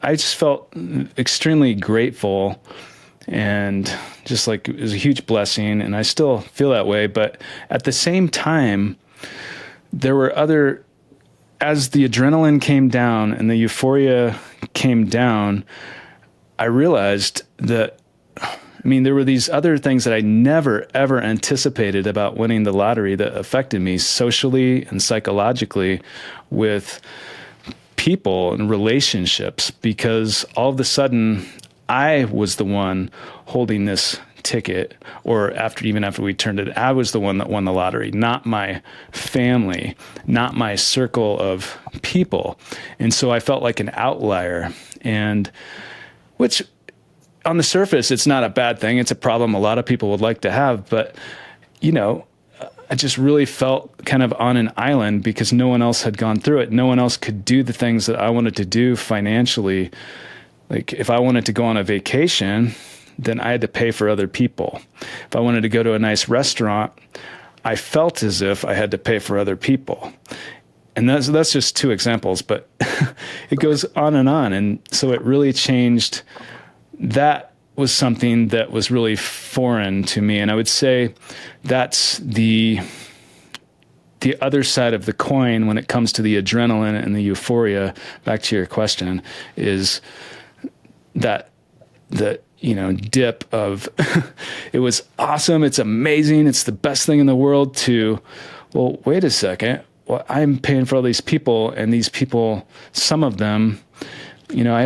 I just felt extremely grateful, and just like it was a huge blessing, and I still feel that way. But at the same time, there were other, as the adrenaline came down and the euphoria came down, I realized that, I mean, there were these other things that I never, ever anticipated about winning the lottery that affected me socially and psychologically with people and relationships, because all of a sudden I was the one holding this ticket, or even after we turned it, I was the one that won the lottery, not my family, not my circle of people. And so I felt like an outlier, and which on the surface, it's not a bad thing. It's a problem a lot of people would like to have, but I just really felt kind of on an island because no one else had gone through it. No one else could do the things that I wanted to do financially. Like if I wanted to go on a vacation, then I had to pay for other people. If I wanted to go to a nice restaurant, I felt as if I had to pay for other people. And that's just two examples, but it goes on and on. And so it really changed. That was something that was really foreign to me. And I would say that's the other side of the coin when it comes to the adrenaline and the euphoria. Back to your question, is that the dip of it was awesome, it's amazing, it's the best thing in the world, to, well, wait a second, well, I'm paying for all these people, and these people, some of them, I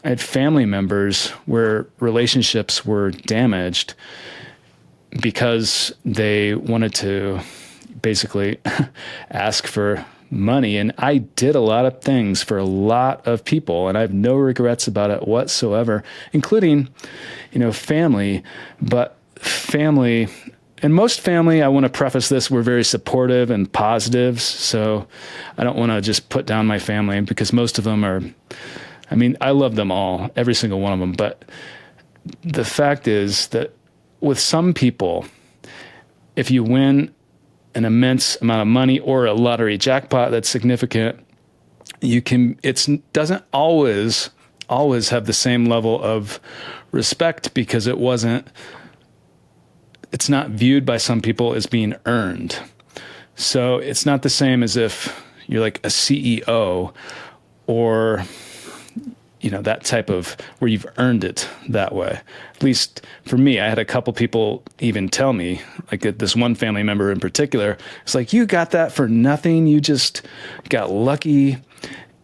had family members where relationships were damaged because they wanted to basically ask for money. And I did a lot of things for a lot of people, and I have no regrets about it whatsoever, including, family. But family, and most family, I want to preface this, we're very supportive and positive. So I don't want to just put down my family, because most of them are, I love them all, every single one of them. But the fact is that with some people, if you win an immense amount of money or a lottery jackpot that's significant, it doesn't always have the same level of respect, because it's not viewed by some people as being earned. So it's not the same as if you're like a CEO or that type of, where you've earned it that way. At least for me, I had a couple people even tell me, like this one family member in particular, it's like, you got that for nothing. You just got lucky.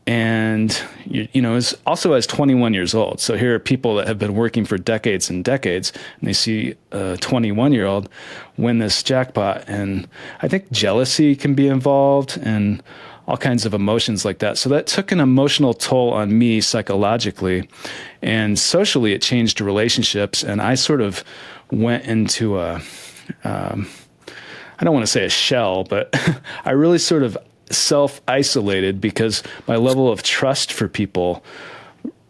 And, is also as 21 years old. So here are people that have been working for decades and decades, and they see a 21-year-old win this jackpot. And I think jealousy can be involved, and all kinds of emotions like that. So that took an emotional toll on me psychologically, and socially it changed relationships. And I sort of went into I don't want to say a shell, but I really sort of self-isolated, because my level of trust for people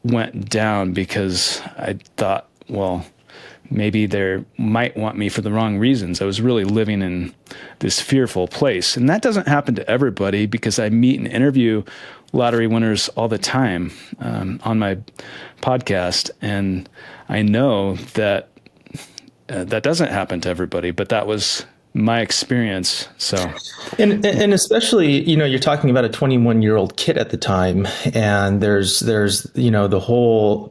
went down, because I thought, well, maybe they might want me for the wrong reasons. I was really living in this fearful place. And that doesn't happen to everybody, because I meet and interview lottery winners all the time on my podcast. And I know that that doesn't happen to everybody, but that was my experience. So, and especially, you're talking about a 21-year-old kid at the time, and there's the whole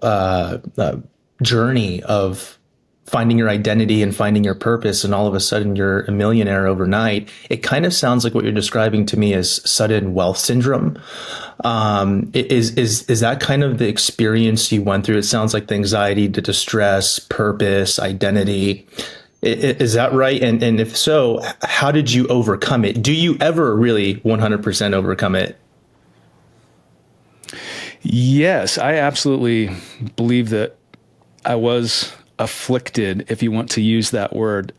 journey of finding your identity and finding your purpose, and all of a sudden you're a millionaire overnight. It kind of sounds like what you're describing to me as sudden wealth syndrome. Is that kind of the experience you went through? It sounds like the anxiety, the distress, purpose, identity. Is that right? And if so, how did you overcome it? Do you ever really 100% overcome it? Yes, I absolutely believe that I was afflicted, if you want to use that word,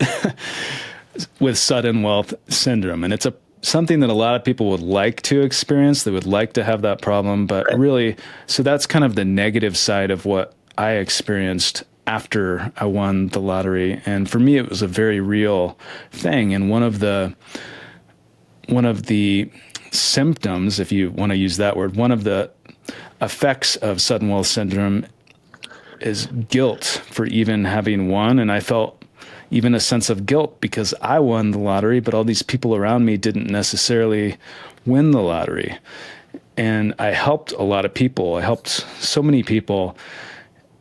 with sudden wealth syndrome. And it's something that a lot of people would like to experience. They would like to have that problem, but really, so that's kind of the negative side of what I experienced after I won the lottery. And for me, it was a very real thing. And one of the symptoms, if you want to use that word, one of the effects of sudden wealth syndrome is guilt for even having won. And I felt even a sense of guilt because I won the lottery, but all these people around me didn't necessarily win the lottery. And I helped a lot of people. I helped so many people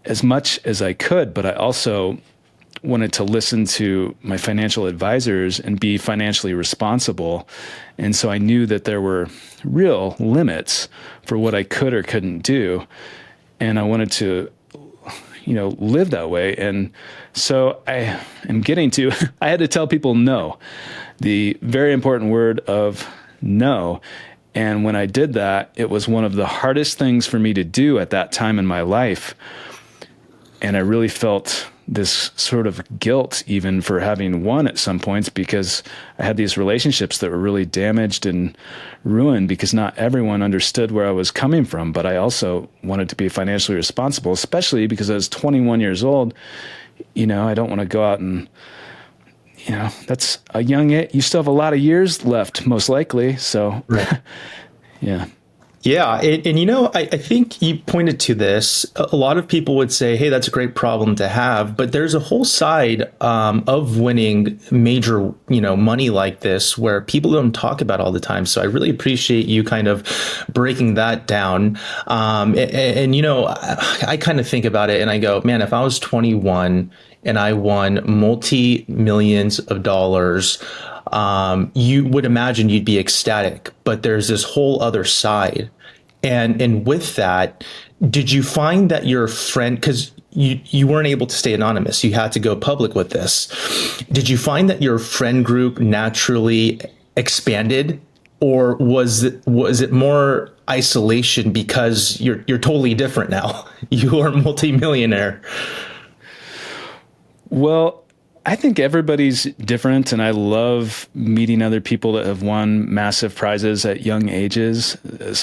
as much as I could, but I also wanted to listen to my financial advisors and be financially responsible. And so I knew that there were real limits for what I could or couldn't do. And I wanted to, live that way. And so I am getting to, I had to tell people no, the very important word of no. And when I did that, it was one of the hardest things for me to do at that time in my life. And I really felt this sort of guilt even for having won at some points, because I had these relationships that were really damaged and ruined because not everyone understood where I was coming from. But I also wanted to be financially responsible, especially because I was 21 years old. I don't want to go out and, that's a young age. You still have a lot of years left, most likely. So, Right. yeah. Yeah. I think you pointed to this. A lot of people would say, hey, that's a great problem to have. But there's a whole side of winning major, money like this where people don't talk about all the time. So I really appreciate you kind of breaking that down. I kind of think about it and I go, man, if I was 21 and I won multi-millions of dollars, you would imagine you'd be ecstatic, but there's this whole other side. And with that, did you find that your friend, because you weren't able to stay anonymous, you had to go public with this. Did you find that your friend group naturally expanded, or was it more isolation because you're totally different now? You are a multimillionaire. Well, I think everybody's different, and I love meeting other people that have won massive prizes at young ages,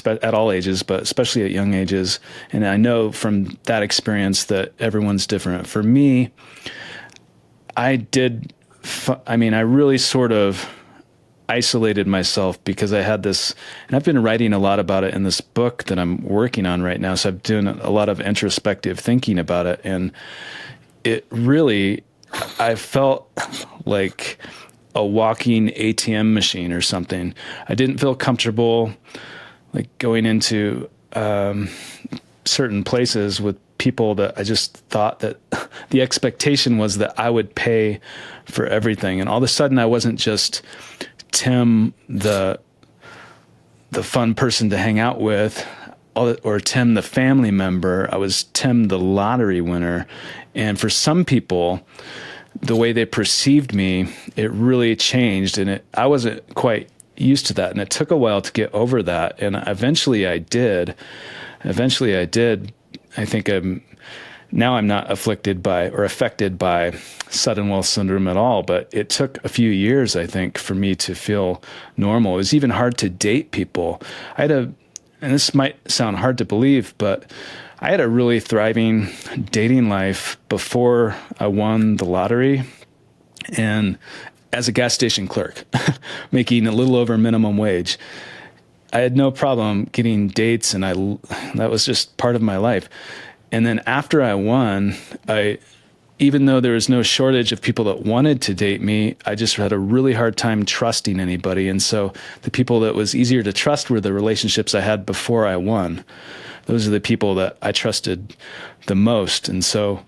at all ages, but especially at young ages. And I know from that experience that everyone's different. For me, I really sort of isolated myself because I had this, and I've been writing a lot about it in this book that I'm working on right now. So I'm doing a lot of introspective thinking about it. And it really, I felt like a walking ATM machine or something. I didn't feel comfortable like going into certain places with people that I just thought that the expectation was that I would pay for everything. And all of a sudden I wasn't just Tim, the fun person to hang out with, or Tim, the family member. I was Tim, the lottery winner. And for some people, the way they perceived me, it really changed. And I wasn't quite used to that. And it took a while to get over that. And eventually I did. I think I'm not afflicted by or affected by sudden wealth syndrome at all. But it took a few years, I think, for me to feel normal. It was even hard to date people. And this might sound hard to believe, but I had a really thriving dating life before I won the lottery, and as a gas station clerk, making a little over minimum wage. I had no problem getting dates, and that was just part of my life. And then after I won, even though there was no shortage of people that wanted to date me, I just had a really hard time trusting anybody. And so the people that was easier to trust were the relationships I had before I won. Those are the people that I trusted the most. And so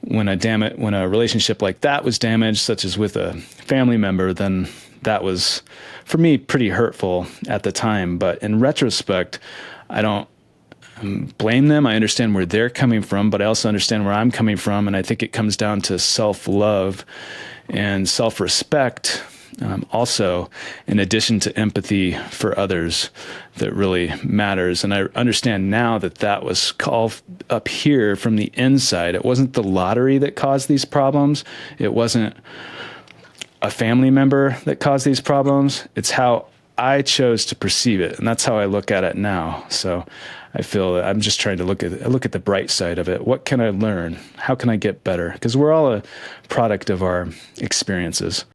when a relationship like that was damaged, such as with a family member, then that was, for me, pretty hurtful at the time. But in retrospect, I don't blame them. I understand where they're coming from, but I also understand where I'm coming from. And I think it comes down to self-love and self-respect. Also, in addition to empathy for others, that really matters. And I understand now that was called up here from the inside. It wasn't the lottery that caused these problems. It wasn't a family member that caused these problems. It's how I chose to perceive it. And that's how I look at it now. So I feel that I'm just trying to look at the bright side of it. What can I learn? How can I get better? Because we're all a product of our experiences.